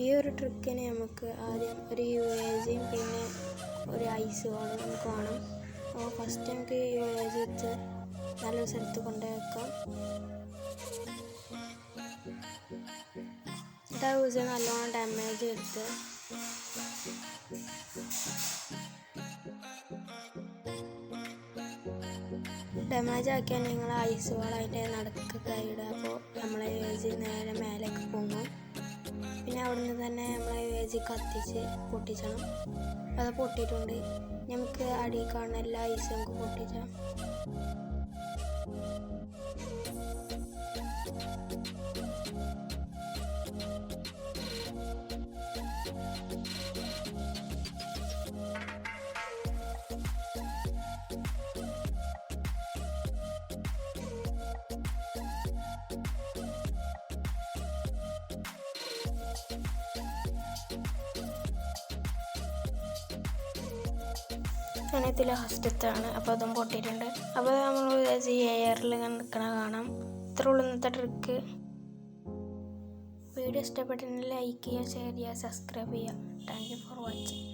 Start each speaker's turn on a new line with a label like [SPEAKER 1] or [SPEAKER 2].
[SPEAKER 1] ഈ ഒരു ട്രിക്കിന് നമുക്ക് ആദ്യം ഒരു UAGയും പിന്നെ ഒരു ഐസ് വാളും നമുക്ക് വേണം. അപ്പോൾ ഫസ്റ്റ് നമുക്ക് UAG വെച്ച് നല്ലൊരു സ്ഥലത്ത് കൊണ്ടുവയ്ക്കാം. എന്നിട്ട് ആ യൂസ് നല്ലോണം ഡാമേജ് എടുത്ത് ഡാമേജ് ആക്കിയാൽ നിങ്ങൾ ഐസ് വാൾ അതിൻ്റെ നടുക്കൊക്കെ ഇടുക. അപ്പോൾ നമ്മളെ UAG നേരെ മേലേക്ക് പൊങ്ങും. പിന്നെ അവിടുന്ന് തന്നെ നമ്മളെ UAG കത്തിച്ച് പൊട്ടിച്ചണം. അത് പൊട്ടിയിട്ടുണ്ട്. നമുക്ക് അടിയിൽ കാണുന്ന എല്ലാ ഐസും നമുക്ക് പൊട്ടിച്ചാം. ഇതിൽ ഫസ്റ്റത്താണ്. അപ്പോൾ അതും പൊട്ടിയിട്ടുണ്ട്. അപ്പോൾ നമ്മൾ എയറിൽ നിൽക്കണ കാണാം. ഇത്ര ഉള്ളൂ ഇന്നത്തെ ട്രിക്ക്. വീഡിയോ ഇഷ്ടപ്പെട്ടെങ്കിൽ ലൈക്ക് ചെയ്യുക, ഷെയർ ചെയ്യുക, സബ്സ്ക്രൈബ് ചെയ്യുക. Thank you for watching.